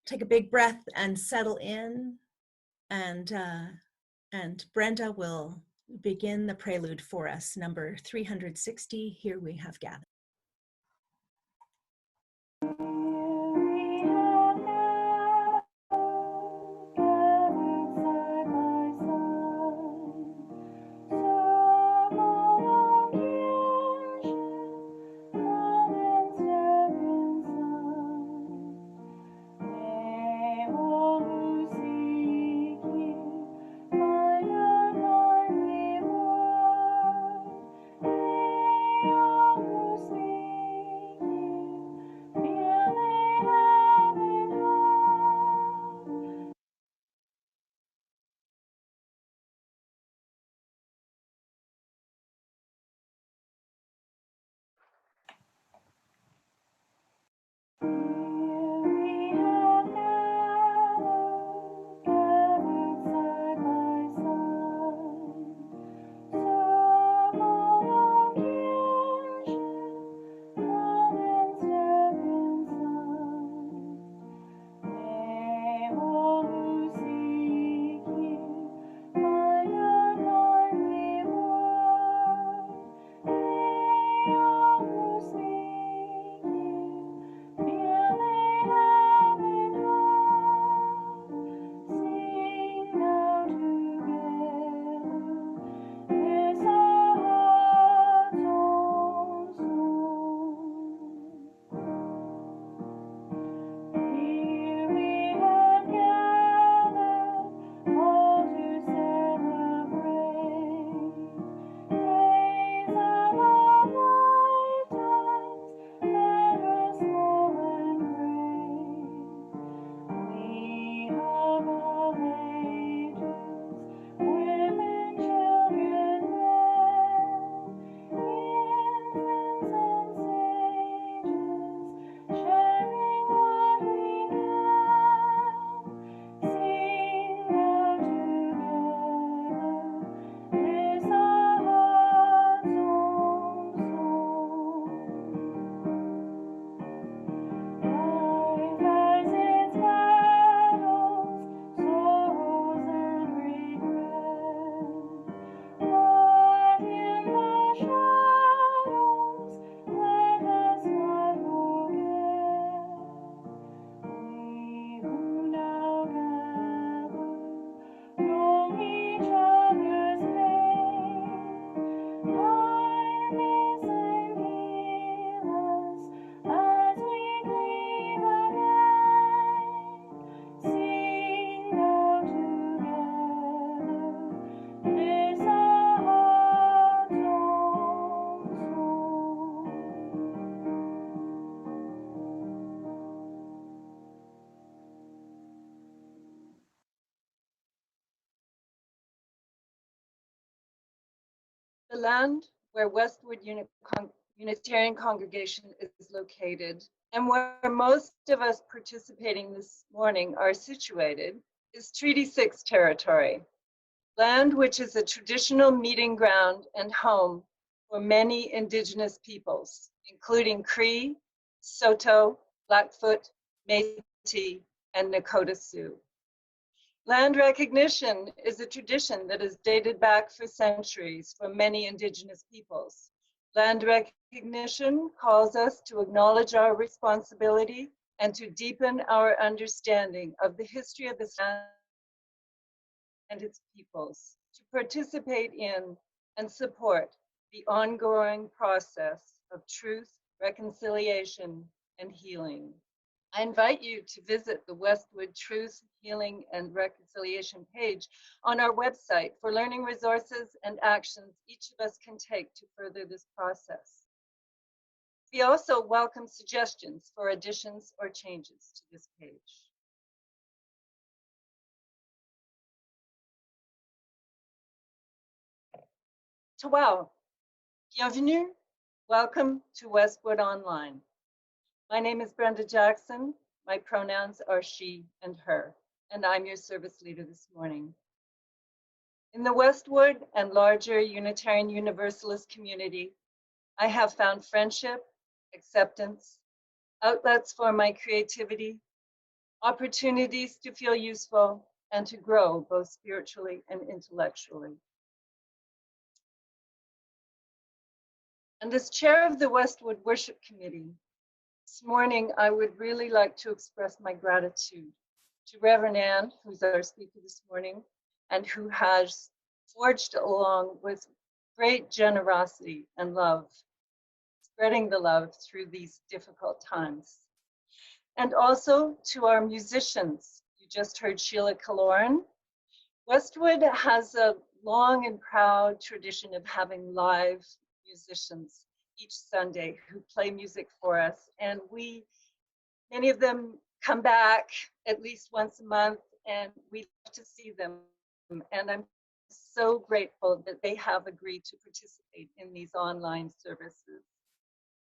take a big breath and settle in, and Brenda will begin the prelude for us, number 360, Here We Have Gathered. The land where Westwood Unitarian congregation is located and where most of us participating this morning are situated is Treaty 6 territory, land which is a traditional meeting ground and home for many Indigenous peoples, including Cree, Saulteaux, Blackfoot, Métis, and Nakota Sioux. Land recognition is a tradition that is dated back for centuries for many Indigenous peoples. Land recognition calls us to acknowledge our responsibility and to deepen our understanding of the history of this land and its peoples, to participate in and support the ongoing process of truth, reconciliation, and healing. I invite you to visit the Westwood Truth, Healing, and Reconciliation page on our website for learning resources and actions each of us can take to further this process. We also welcome suggestions for additions or changes to this page. Tawau, bienvenue, welcome to Westwood Online. My name is Brenda Jackson. My pronouns are she and her, and I'm your service leader this morning. In the Westwood and larger Unitarian Universalist community, I have found friendship, acceptance, outlets for my creativity, opportunities to feel useful and to grow both spiritually and intellectually. And as chair of the Westwood Worship Committee, this morning I would really like to express my gratitude to Reverend Ann, who's our speaker this morning, and who has forged along with great generosity and love, spreading the love through these difficult times. And also to our musicians. You just heard Sheila Kaloran. Westwood has a long and proud tradition of having live musicians each Sunday who play music for us. And many of them come back at least once a month, and we love to see them. And I'm so grateful that they have agreed to participate in these online services.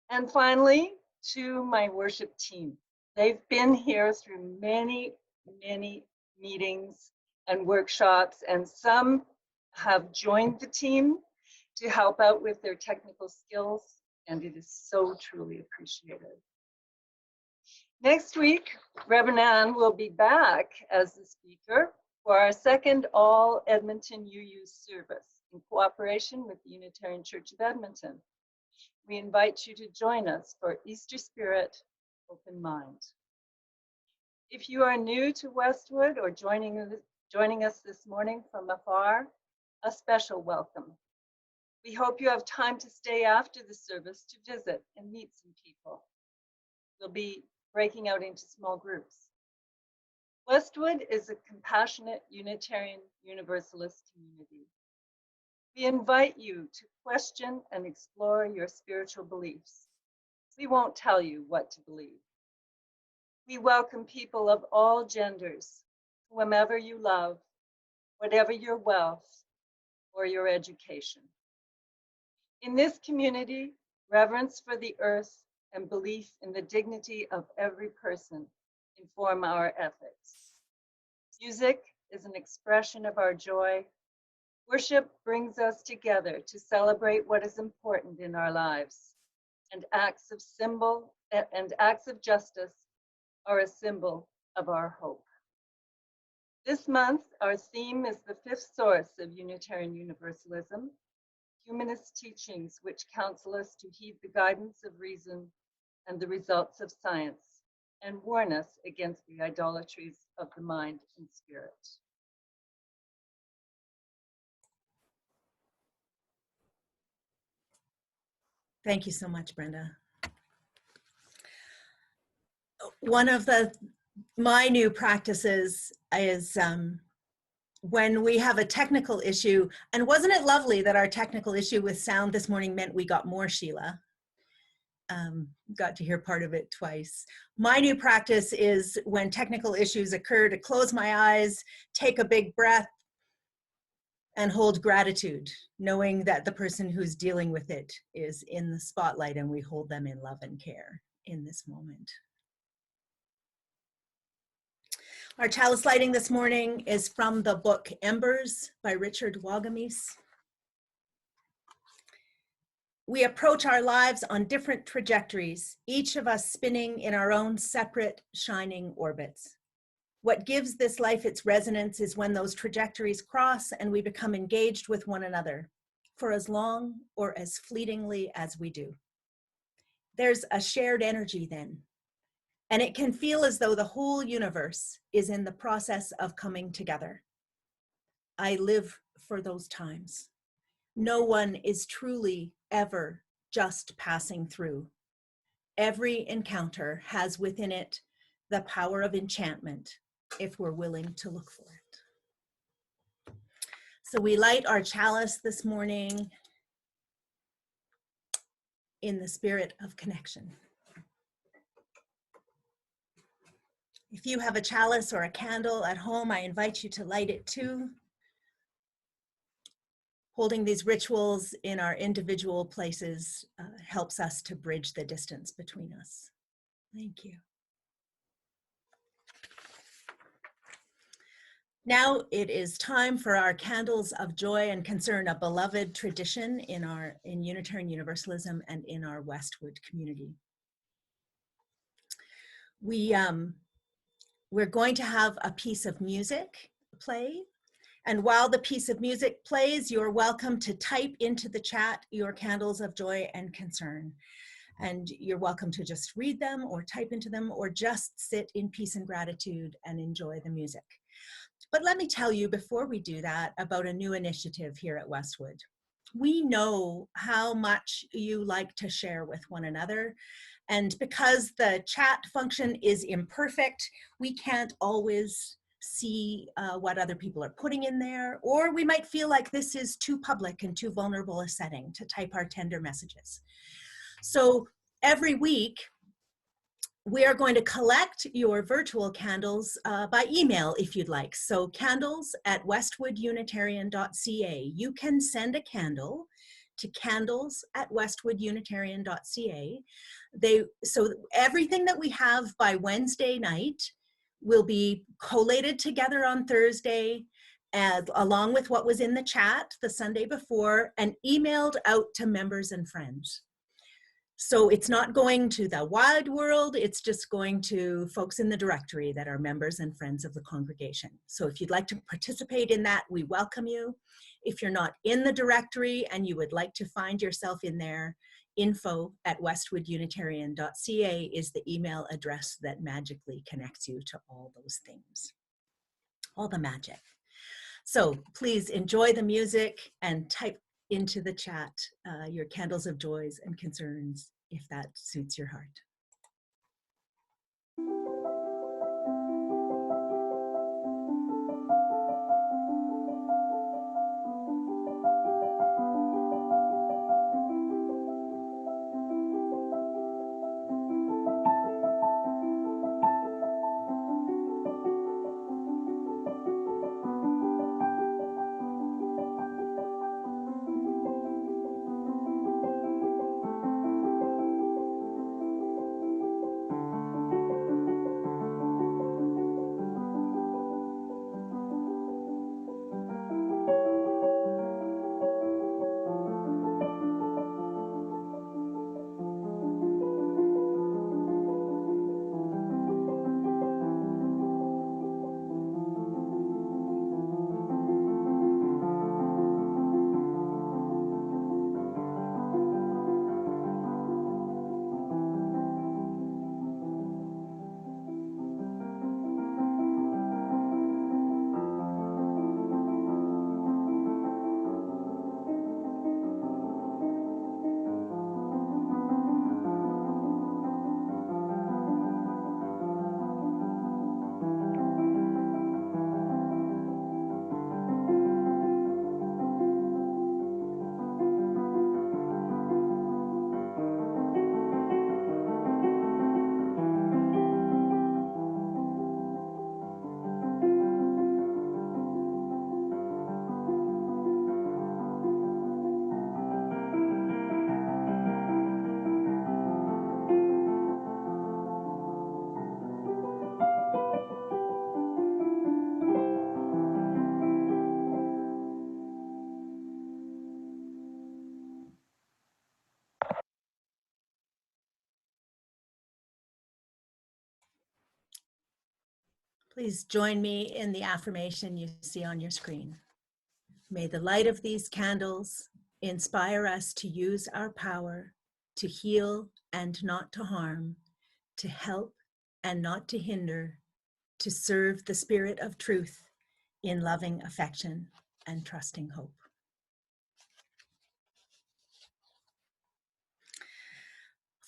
And finally, to my worship team. They've been here through many, many meetings and workshops, and some have joined the team to help out with their technical skills, and it is so truly appreciated. Next week, Reverend Ann will be back as the speaker for our second All Edmonton UU service in cooperation with the Unitarian Church of Edmonton. We invite you to join us for Easter Spirit Open Mind. If you are new to Westwood or joining us this morning from afar, a special welcome. We hope you have time to stay after the service to visit and meet some people. We'll be breaking out into small groups. Westwood is a compassionate Unitarian Universalist community. We invite you to question and explore your spiritual beliefs. We won't tell you what to believe. We welcome people of all genders, whomever you love, whatever your wealth or your education. In this community, reverence for the earth and belief in the dignity of every person inform our ethics. Music is an expression of our joy. Worship brings us together to celebrate what is important in our lives, and acts of justice are a symbol of our hope. This month, our theme is the fifth source of Unitarian Universalism, humanist teachings which counsel us to heed the guidance of reason and the results of science, and warn us against the idolatries of the mind and spirit. Thank you so much, Brenda. One of my new practices is when we have a technical issue, and wasn't it lovely that our technical issue with sound this morning meant we got more Sheila? Got to hear part of it twice. My new practice is when technical issues occur to close my eyes, take a big breath, and hold gratitude, knowing that the person who's dealing with it is in the spotlight and we hold them in love and care in this moment. Our chalice lighting this morning is from the book Embers by Richard Wagamese. We approach our lives on different trajectories, each of us spinning in our own separate shining orbits. What gives this life its resonance is when those trajectories cross and we become engaged with one another for as long or as fleetingly as we do. There's a shared energy then, and it can feel as though the whole universe is in the process of coming together. I live for those times. No one is truly ever just passing through. Every encounter has within it the power of enchantment if we're willing to look for it. So we light our chalice this morning in the spirit of connection. If you have a chalice or a candle at home, I invite you to light it too. Holding these rituals in our individual places helps us to bridge the distance between us. Thank you. Now it is time for our candles of joy and concern, a beloved tradition in Unitarian Universalism and in our Westwood community. We we're going to have a piece of music play. And while the piece of music plays, you're welcome to type into the chat your candles of joy and concern. And you're welcome to just read them or type into them or just sit in peace and gratitude and enjoy the music. But let me tell you before we do that about a new initiative here at Westwood. We know how much you like to share with one another. And because the chat function is imperfect, we can't always see what other people are putting in there, or we might feel like this is too public and too vulnerable a setting to type our tender messages. So every week, we are going to collect your virtual candles by email if you'd like. So candles@westwoodunitarian.ca. You can send a candle to candles@westwoodunitarian.ca. So everything that we have by Wednesday night will be collated together on Thursday, along with what was in the chat the Sunday before, and emailed out to members and friends. So it's not going to the wide world, it's just going to folks in the directory that are members and friends of the congregation. So if you'd like to participate in that, we welcome you. If you're not in the directory and you would like to find yourself in there, info@westwoodunitarian.ca is the email address that magically connects you to all those things, all the magic. So please enjoy the music and type into the chat your candles of joys and concerns if that suits your heart. Please join me in the affirmation you see on your screen. May the light of these candles inspire us to use our power to heal and not to harm, to help and not to hinder, to serve the spirit of truth in loving affection and trusting hope.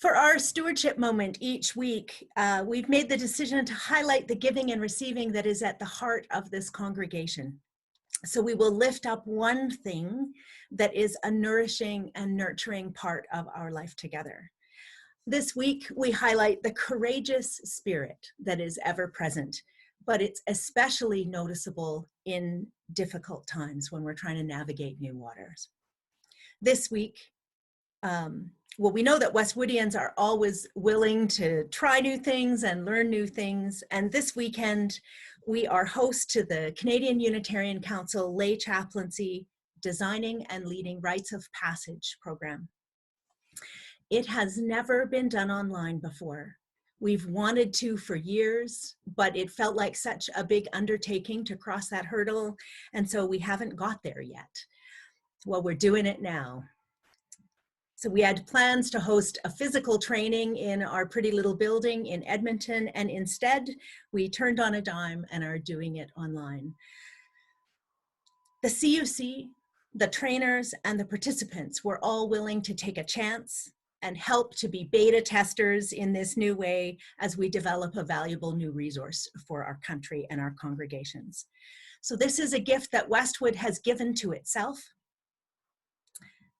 For our stewardship moment each week, we've made the decision to highlight the giving and receiving that is at the heart of this congregation. So we will lift up one thing that is a nourishing and nurturing part of our life together. This week, we highlight the courageous spirit that is ever present, but it's especially noticeable in difficult times when we're trying to navigate new waters. This week, well, we know that Westwoodians are always willing to try new things and learn new things. And this weekend, we are host to the Canadian Unitarian Council Lay Chaplaincy Designing and Leading Rites of Passage program. It has never been done online before. We've wanted to for years, but it felt like such a big undertaking to cross that hurdle. And so we haven't got there yet. Well, we're doing it now. So we had plans to host a physical training in our pretty little building in Edmonton, and instead we turned on a dime and are doing it online. The CUC, the trainers, and the participants were all willing to take a chance and help to be beta testers in this new way as we develop a valuable new resource for our country and our congregations. So this is a gift that Westwood has given to itself,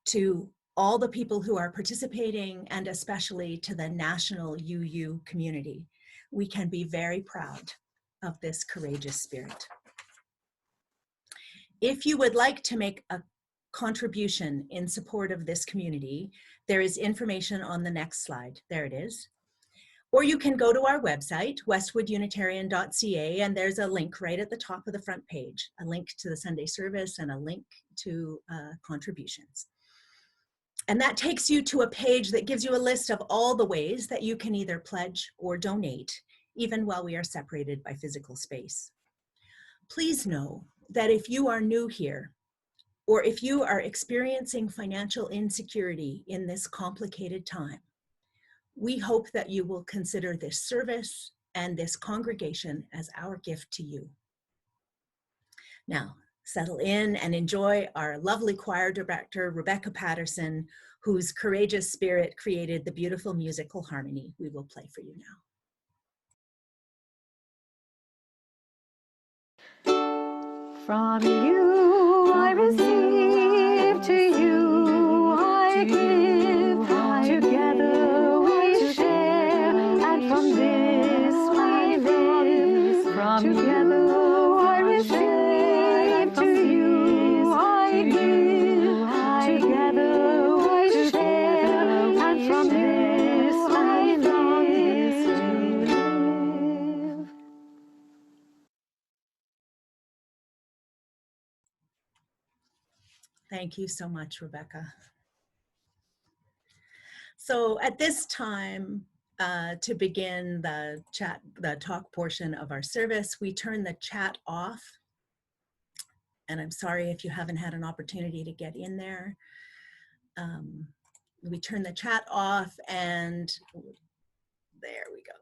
to all the people who are participating, and especially to the national UU community. We can be very proud of this courageous spirit. If you would like to make a contribution in support of this community, there is information on the next slide. There it is. Or you can go to our website, westwoodunitarian.ca, and there's a link right at the top of the front page, a link to the Sunday service and a link to contributions. And that takes you to a page that gives you a list of all the ways that you can either pledge or donate, even while we are separated by physical space. Please know that if you are new here, or if you are experiencing financial insecurity in this complicated time, we hope that you will consider this service and this congregation as our gift to you. Now, settle in and enjoy our lovely choir director, Rebecca Patterson, whose courageous spirit created the beautiful musical harmony we will play for you now. From you I receive, to you I give, together we share, and from this we live. From together I receive, to you I give, together we share, and from this we live. Thank you so much, Rebecca. So at this time, to begin the talk portion of our service, we turn the chat off. And I'm sorry if you haven't had an opportunity to get in there. We turn the chat off, and there we go.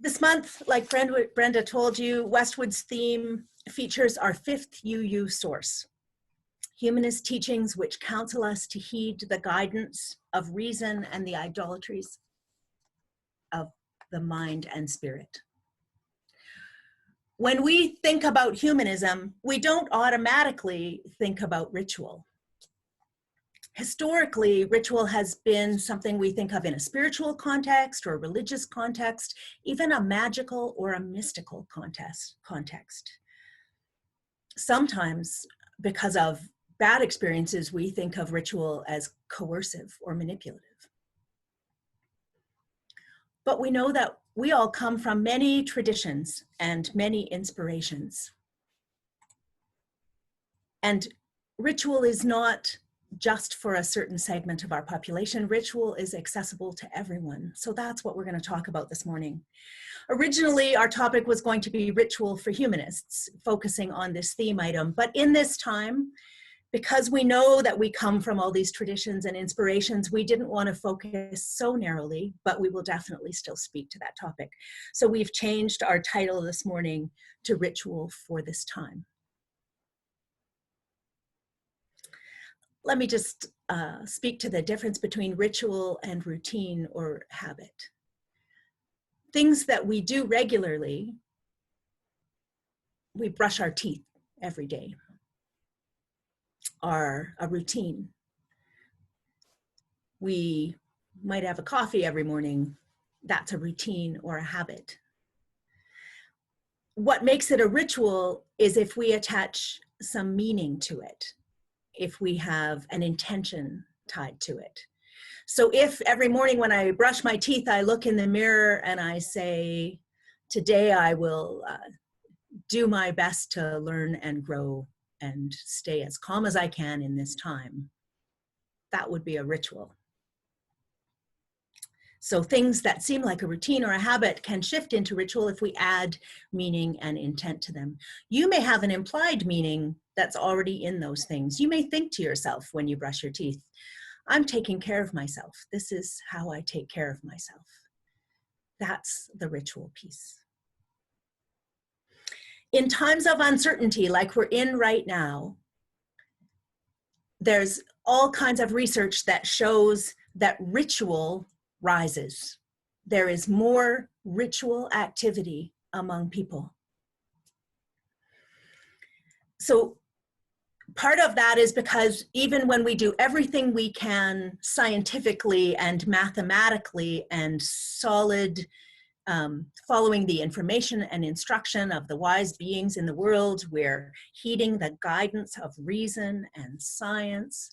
This month, like Brenda told you, Westwood's theme features our fifth UU source, humanist teachings which counsel us to heed the guidance of reason and the idolatries of the mind and spirit. When we think about humanism, we don't automatically think about ritual. Historically, ritual has been something we think of in a spiritual context or a religious context, even a magical or a mystical context. Sometimes, because of bad experiences, we think of ritual as coercive or manipulative. But we know that we all come from many traditions and many inspirations. And ritual is not just for a certain segment of our population. Ritual is accessible to everyone. So that's what we're going to talk about this morning. Originally, our topic was going to be ritual for humanists, focusing on this theme item. But in this time, because we know that we come from all these traditions and inspirations, we didn't want to focus so narrowly, but we will definitely still speak to that topic. So we've changed our title this morning to Ritual for This Time. Let me just speak to the difference between ritual and routine or habit. Things that we do regularly, we brush our teeth every day, are a routine. We might have a coffee every morning. That's a routine or a habit. What makes it a ritual is if we attach some meaning to it, if we have an intention tied to it. So if every morning when I brush my teeth, I look in the mirror and I say, today I will do my best to learn and grow and stay as calm as I can in this time, that would be a ritual. So things that seem like a routine or a habit can shift into ritual if we add meaning and intent to them. You may have an implied meaning that's already in those things. You may think to yourself when you brush your teeth, I'm taking care of myself. This is how I take care of myself. That's the ritual piece. In times of uncertainty, like we're in right now, there's all kinds of research that shows that ritual rises. There is more ritual activity among people. So part of that is because even when we do everything we can scientifically and mathematically and solid, following the information and instruction of the wise beings in the world, we're heeding the guidance of reason and science,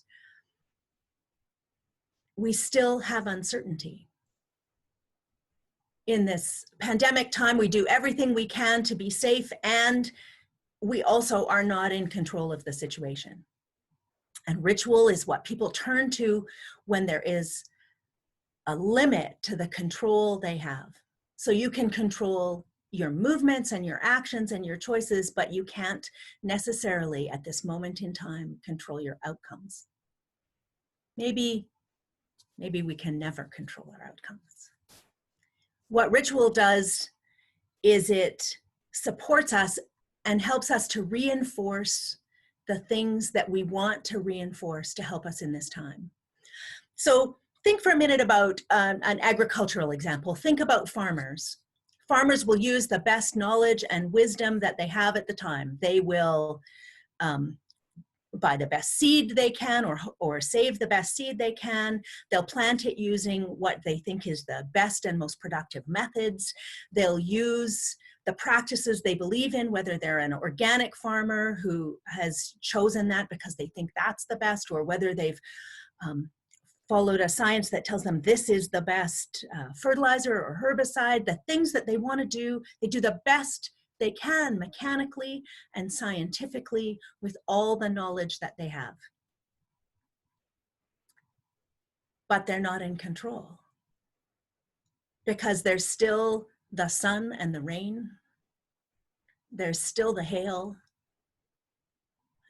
we still have uncertainty. In this pandemic time, we do everything we can to be safe, and we also are not in control of the situation. And ritual is what people turn to when there is a limit to the control they have. So you can control your movements and your actions and your choices, but you can't necessarily at this moment in time control your outcomes. Maybe we can never control our outcomes. What ritual does is it supports us and helps us to reinforce the things that we want to reinforce to help us in this time. So think for a minute about an agricultural example. Think about farmers. Farmers will use the best knowledge and wisdom that they have at the time. They will buy the best seed they can or save the best seed they can. They'll plant it using what they think is the best and most productive methods. They'll use the practices they believe in, whether they're an organic farmer who has chosen that because they think that's the best, or whether they've followed a science that tells them this is the best fertilizer or herbicide. The things that they want to do, they do the best they can mechanically and scientifically with all the knowledge that they have. But they're not in control because there's still the sun and the rain. There's still the hail.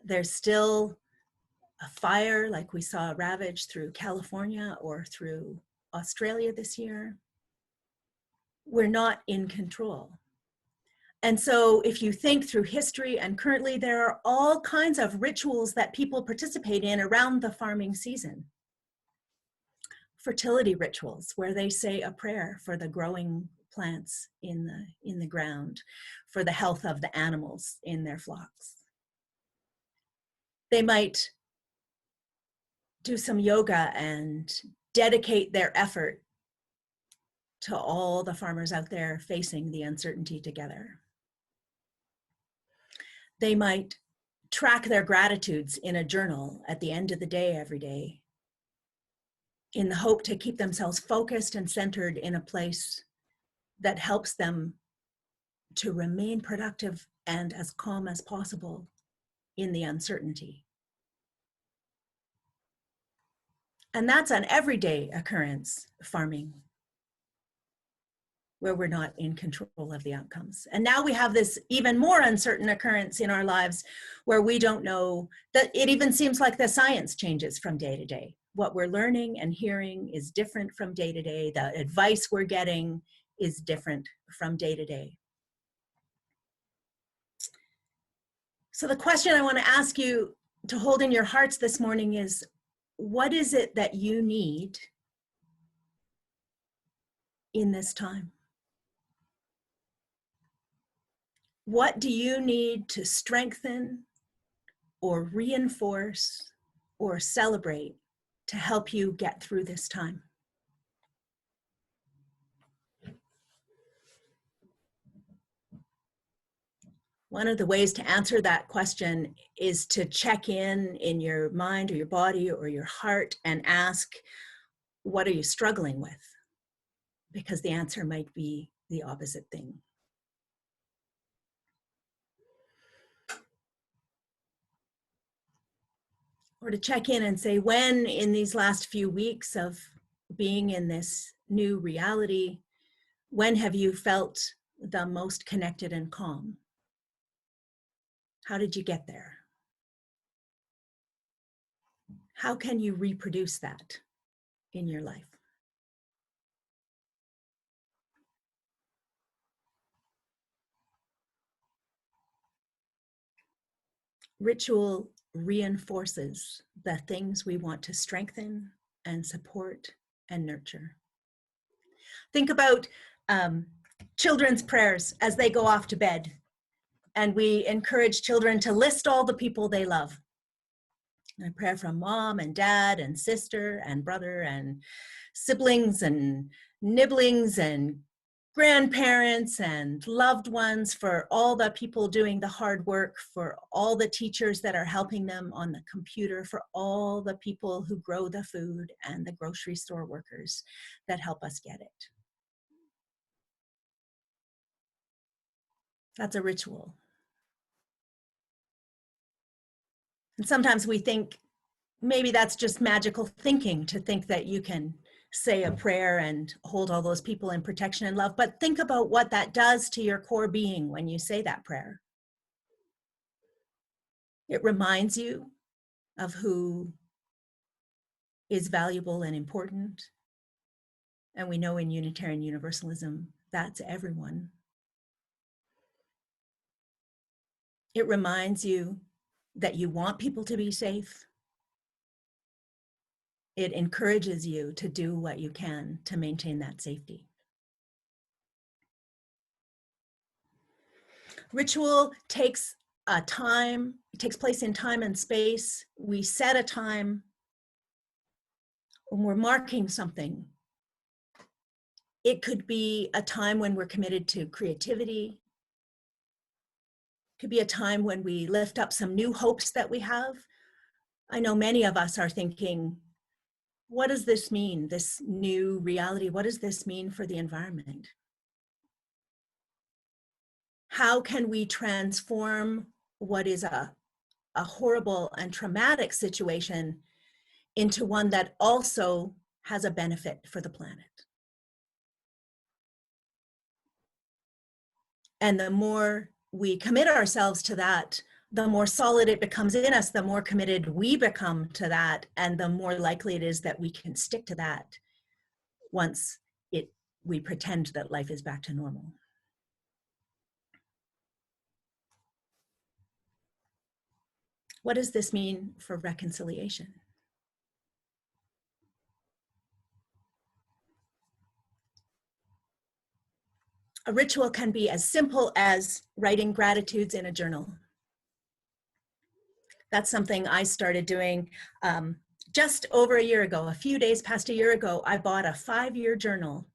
There's still a fire like we saw ravage through California or through Australia this year. We're not in control. And so if you think through history and currently, there are all kinds of rituals that people participate in around the farming season. Fertility rituals where they say a prayer for the growing plants in the ground, for the health of the animals in their flocks. They might do some yoga and dedicate their effort to all the farmers out there facing the uncertainty together. They might track their gratitudes in a journal at the end of the day every day in the hope to keep themselves focused and centered in a place that helps them to remain productive and as calm as possible in the uncertainty. And that's an everyday occurrence, farming, where we're not in control of the outcomes. And now we have this even more uncertain occurrence in our lives where we don't know, that it even seems like the science changes from day to day. What we're learning and hearing is different from day to day. The advice we're getting is different from day to day. So the question I want to ask you to hold in your hearts this morning is, what is it that you need in this time? What do you need to strengthen or reinforce or celebrate to help you get through this time? One of the ways to answer that question is to check in your mind or your body or your heart and ask, what are you struggling with? Because the answer might be the opposite thing. Or to check in and say, when in these last few weeks of being in this new reality, when have you felt the most connected and calm? How did you get there? How can you reproduce that in your life? Ritual reinforces the things we want to strengthen and support and nurture. Think about children's prayers as they go off to bed, and we encourage children to list all the people they love. A prayer from mom and dad and sister and brother and siblings and nibblings and grandparents and loved ones, for all the people doing the hard work, for all the teachers that are helping them on the computer, for all the people who grow the food and the grocery store workers that help us get it. That's a ritual. And sometimes we think maybe that's just magical thinking, to think that you can say a prayer and hold all those people in protection and love. But think about what that does to your core being when you say that prayer. It reminds you of who is valuable and important. And we know in Unitarian Universalism, that's everyone. It reminds you that you want people to be safe. It encourages you to do what you can to maintain that safety. Ritual takes place in time and space. We set a time when we're marking something. It could be a time when we're committed to creativity. It could be a time when we lift up some new hopes that we have. I know many of us are thinking, what does this mean, this new reality? What does this mean for the environment? How can we transform what is a horrible and traumatic situation into one that also has a benefit for the planet? And the more we commit ourselves to that, the more solid it becomes in us, the more committed we become to that, and the more likely it is that we can stick to that once we pretend that life is back to normal. What does this mean for reconciliation? A ritual can be as simple as writing gratitudes in a journal. That's something I started doing just over a year ago. A few days past a year ago, I bought a 5-year journal.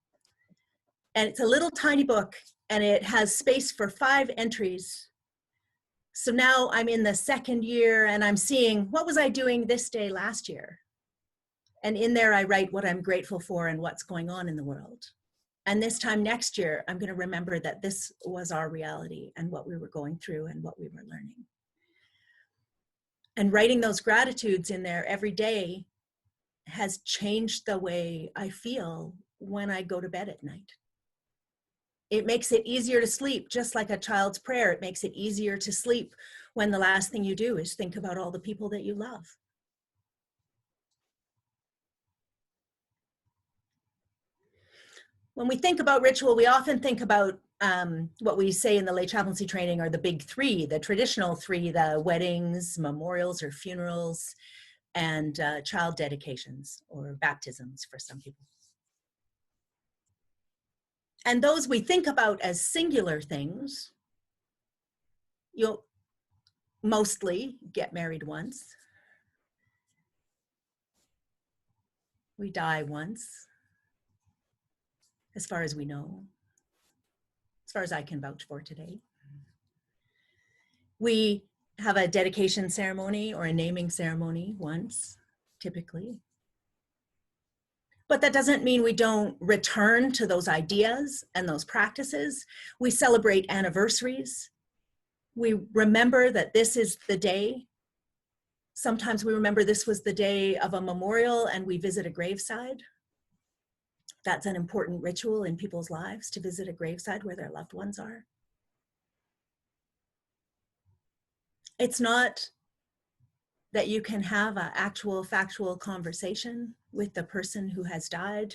And it's a little tiny book, and it has space for 5 entries. So now I'm in the 2nd year, and I'm seeing, what was I doing this day last year? And in there, I write what I'm grateful for and what's going on in the world. And this time next year, I'm going to remember that this was our reality and what we were going through and what we were learning. And writing those gratitudes in there every day has changed the way I feel when I go to bed at night. It makes it easier to sleep, just like a child's prayer. It makes it easier to sleep when the last thing you do is think about all the people that you love. When we think about ritual, we often think about what we say in the lay chaplaincy training are the big 3, the traditional 3, the weddings, memorials or funerals, and child dedications or baptisms for some people. And those we think about as singular things. You'll mostly get married once. We die once, as far as we know, as far as I can vouch for today. We have a dedication ceremony or a naming ceremony once, typically. But that doesn't mean we don't return to those ideas and those practices. We celebrate anniversaries. We remember that this is the day. Sometimes we remember this was the day of a memorial and we visit a graveside. That's an important ritual in people's lives, to visit a graveside where their loved ones are. It's not that you can have an actual factual conversation with the person who has died,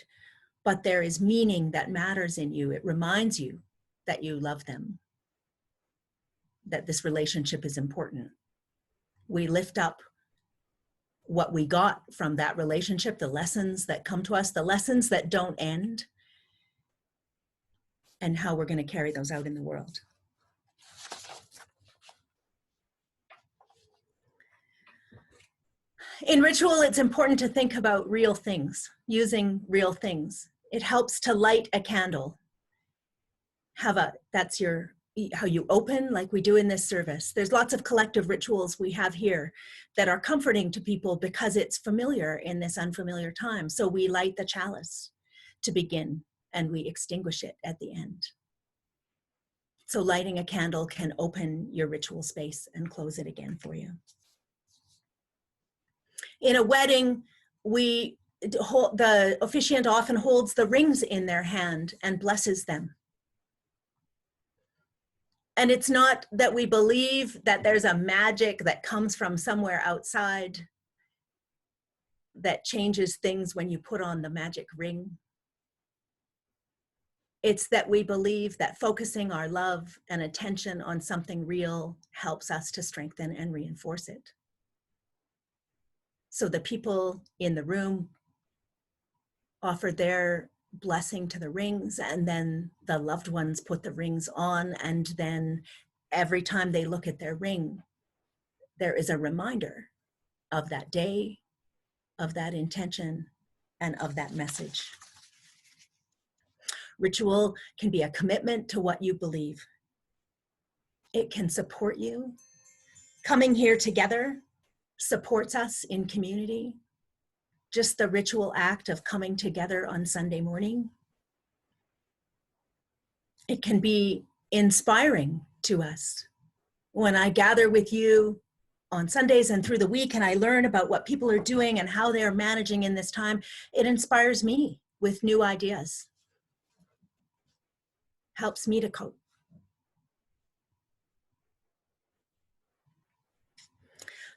but there is meaning that matters in you. It reminds you that you love them, that this relationship is important. We lift up what we got from that relationship, the lessons that come to us, the lessons that don't end, and how we're going to carry those out in the world. In ritual, it's important to think about real things, using real things. It helps to light a candle. That's how you open, like we do in this service. There's lots of collective rituals we have here that are comforting to people because it's familiar in this unfamiliar time. So we light the chalice to begin and we extinguish it at the end. So lighting a candle can open your ritual space and close it again for you. In a wedding, the officiant often holds the rings in their hand and blesses them. And it's not that we believe that there's a magic that comes from somewhere outside that changes things when you put on the magic ring. It's that we believe that focusing our love and attention on something real helps us to strengthen and reinforce it. So the people in the room offer their blessing to the rings, and then the loved ones put the rings on, and then every time they look at their ring, there is a reminder of that day, of that intention, and of that message. Ritual can be a commitment to what you believe. It can support you. Coming here together supports us in community. Just the ritual act of coming together on Sunday morning. It can be inspiring to us. When I gather with you on Sundays and through the week and I learn about what people are doing and how they're managing in this time, it inspires me with new ideas. Helps me to cope.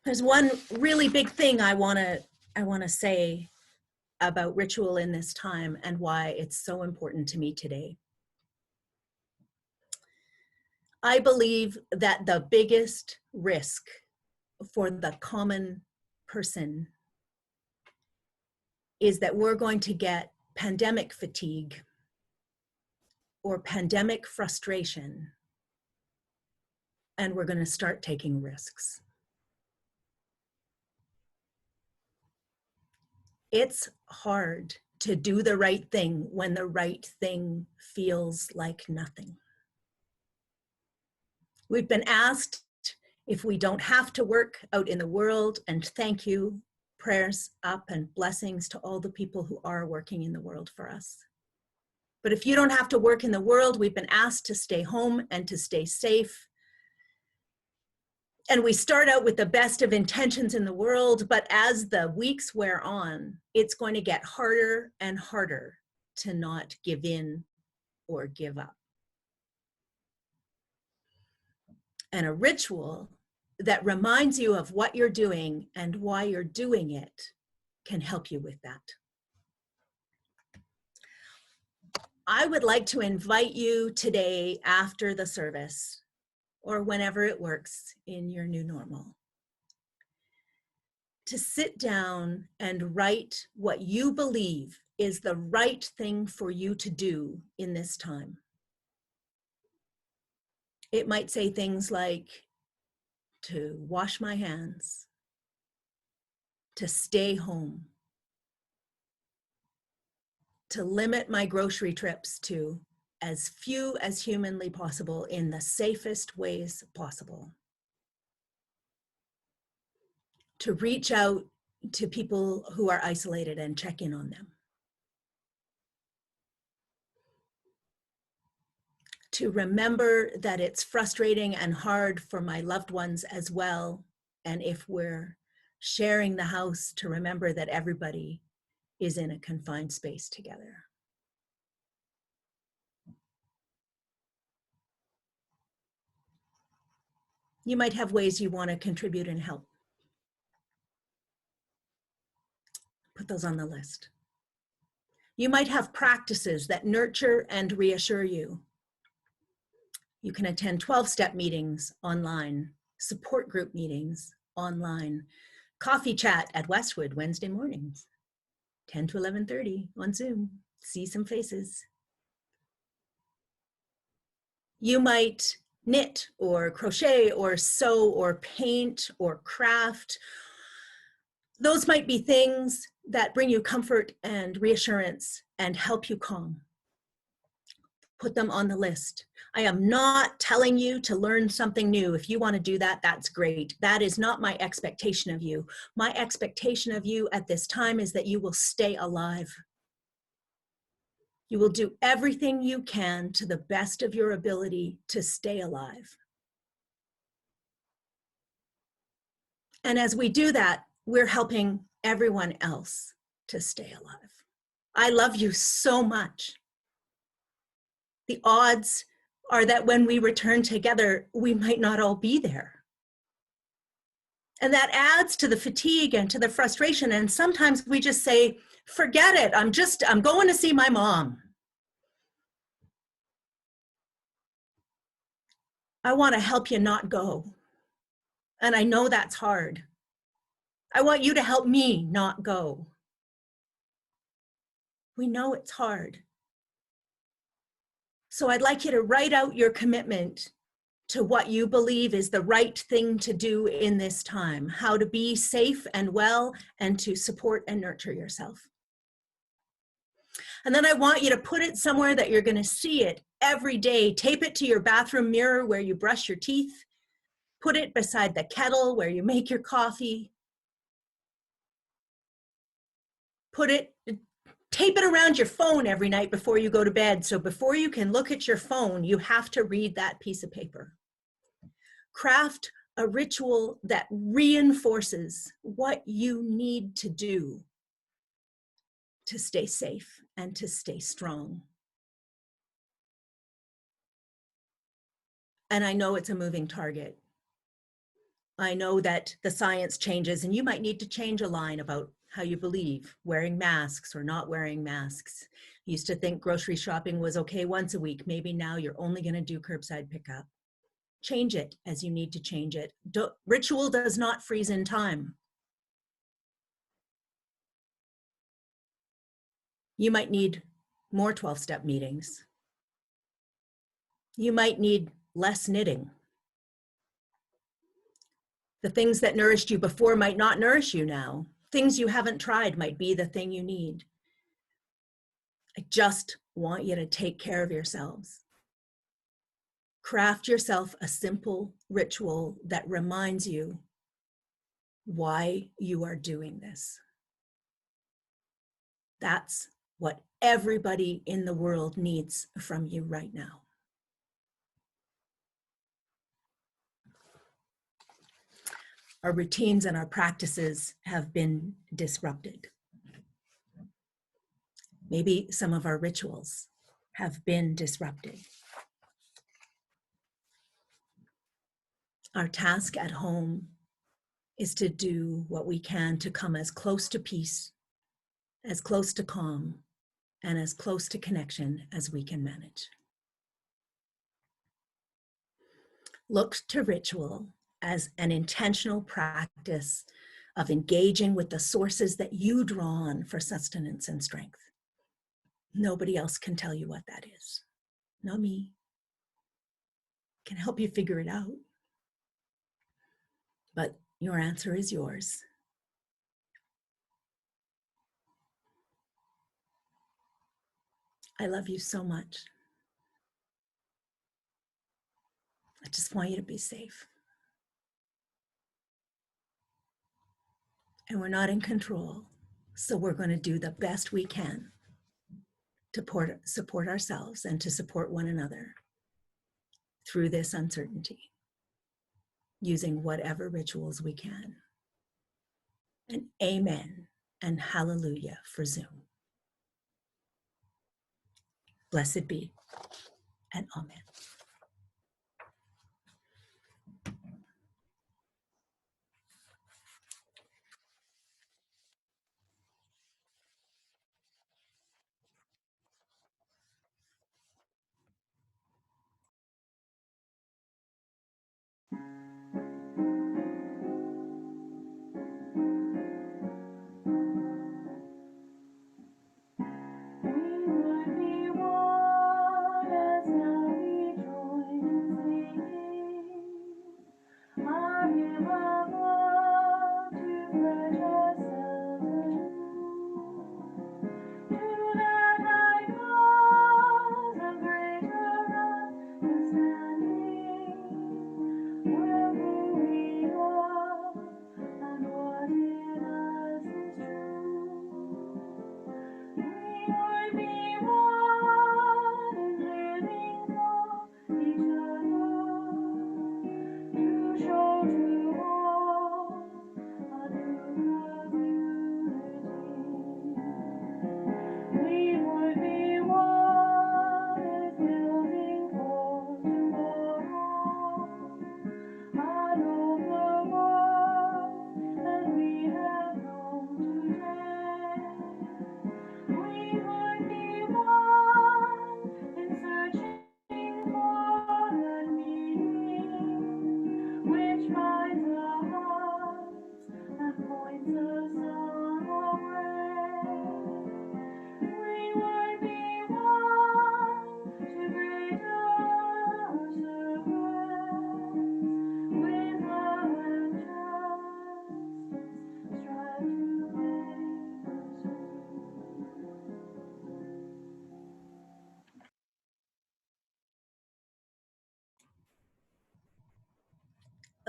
There's one really big thing I want to say about ritual in this time and why it's so important to me today. I believe that the biggest risk for the common person is that we're going to get pandemic fatigue or pandemic frustration, and we're going to start taking risks. It's hard to do the right thing when the right thing feels like nothing. We've been asked if we don't have to work out in the world, and thank you, prayers up and blessings to all the people who are working in the world for us. But if you don't have to work in the world, we've been asked to stay home and to stay safe. And we start out with the best of intentions in the world, but as the weeks wear on, it's going to get harder and harder to not give in or give up. And a ritual that reminds you of what you're doing and why you're doing it can help you with that. I would like to invite you today after the service, or whenever it works in your new normal, to sit down and write what you believe is the right thing for you to do in this time. It might say things like, to wash my hands, to stay home, to limit my grocery trips to as few as humanly possible in the safest ways possible, to reach out to people who are isolated and check in on them, to remember that it's frustrating and hard for my loved ones as well, and if we're sharing the house, to remember that everybody is in a confined space together. You might have ways you want to contribute and help. Put those on the list. You might have practices that nurture and reassure you. You can attend 12-step meetings online, support group meetings online, coffee chat at Westwood Wednesday mornings, 10 to 11:30 on Zoom. See some faces. You might knit or crochet or sew or paint or craft. Those might be things that bring you comfort and reassurance and help you calm. Put them on the list. I am not telling you to learn something new. If you want to do that, that's great. That is not my expectation of you. My expectation of you at this time is that you will stay alive. You will do everything you can to the best of your ability to stay alive. And as we do that, we're helping everyone else to stay alive. I love you so much. The odds are that when we return together, we might not all be there. And that adds to the fatigue and to the frustration. And sometimes we just say, forget it. I'm going to see my mom. I want to help you not go. And I know that's hard. I want you to help me not go. We know it's hard. So I'd like you to write out your commitment to what you believe is the right thing to do in this time, how to be safe and well and to support and nurture yourself. And then I want you to put it somewhere that you're going to see it every day. Tape it to your bathroom mirror where you brush your teeth. Put it beside the kettle where you make your coffee. Tape it around your phone every night before you go to bed. So before you can look at your phone, you have to read that piece of paper. Craft a ritual that reinforces what you need to do to stay safe and to stay strong. And I know it's a moving target. I know that the science changes and you might need to change a line about how you believe, wearing masks or not wearing masks. You used to think grocery shopping was okay once a week. Maybe now you're only going to do curbside pickup. Change it as you need to change it. Ritual does not freeze in time. You might need more 12-step meetings. You might need less knitting. The things that nourished you before might not nourish you now. Things you haven't tried might be the thing you need. I just want you to take care of yourselves. Craft yourself a simple ritual that reminds you why you are doing this. That's what everybody in the world needs from you right now. Our routines and our practices have been disrupted. Maybe some of our rituals have been disrupted. Our task at home is to do what we can to come as close to peace, as close to calm, and as close to connection as we can manage. Look to ritual as an intentional practice of engaging with the sources that you draw on for sustenance and strength. Nobody else can tell you what that is. Not me. Can help you figure it out. But your answer is yours. I love you so much. I just want you to be safe. And we're not in control, so we're going to do the best we can to support ourselves and to support one another through this uncertainty, using whatever rituals we can. And amen and hallelujah for Zoom. Blessed be and amen.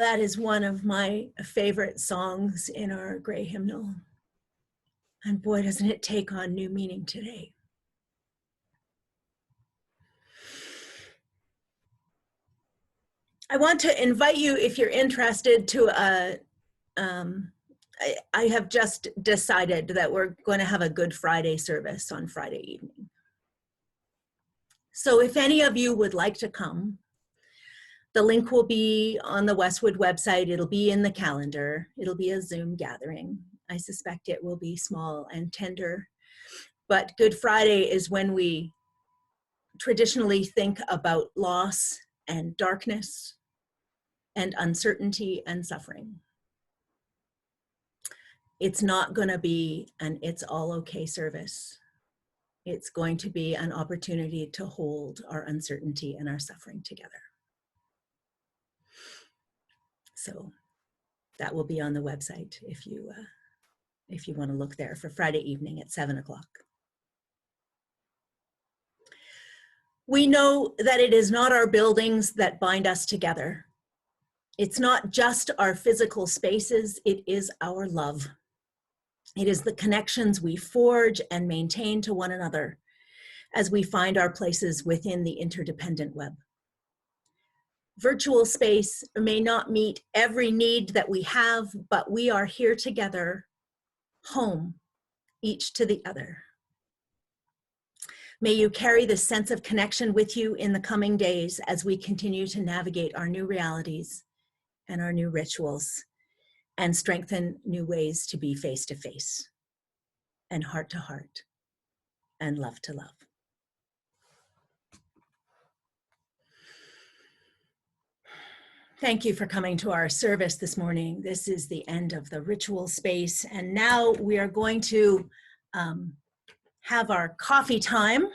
That is one of my favorite songs in our gray hymnal. And boy, doesn't it take on new meaning today. I want to invite you, if you're interested, to I have just decided that we're going to have a Good Friday service on Friday evening. So if any of you would like to come, the link will be on the Westwood website. It'll be in the calendar. It'll be a Zoom gathering. I suspect it will be small and tender. But Good Friday is when we traditionally think about loss and darkness and uncertainty and suffering. It's not going to be an it's all okay service. It's going to be an opportunity to hold our uncertainty and our suffering together. So that will be on the website if you want to look there for Friday evening at 7 o'clock. We know that it is not our buildings that bind us together. It's not just our physical spaces, it is our love. It is the connections we forge and maintain to one another as we find our places within the interdependent web. Virtual space may not meet every need that we have, but we are here together, home, each to the other. May you carry this sense of connection with you in the coming days as we continue to navigate our new realities and our new rituals and strengthen new ways to be face to face and heart to heart and love to love. Thank you for coming to our service this morning. This is the end of the ritual space. And now we are going to have our coffee time.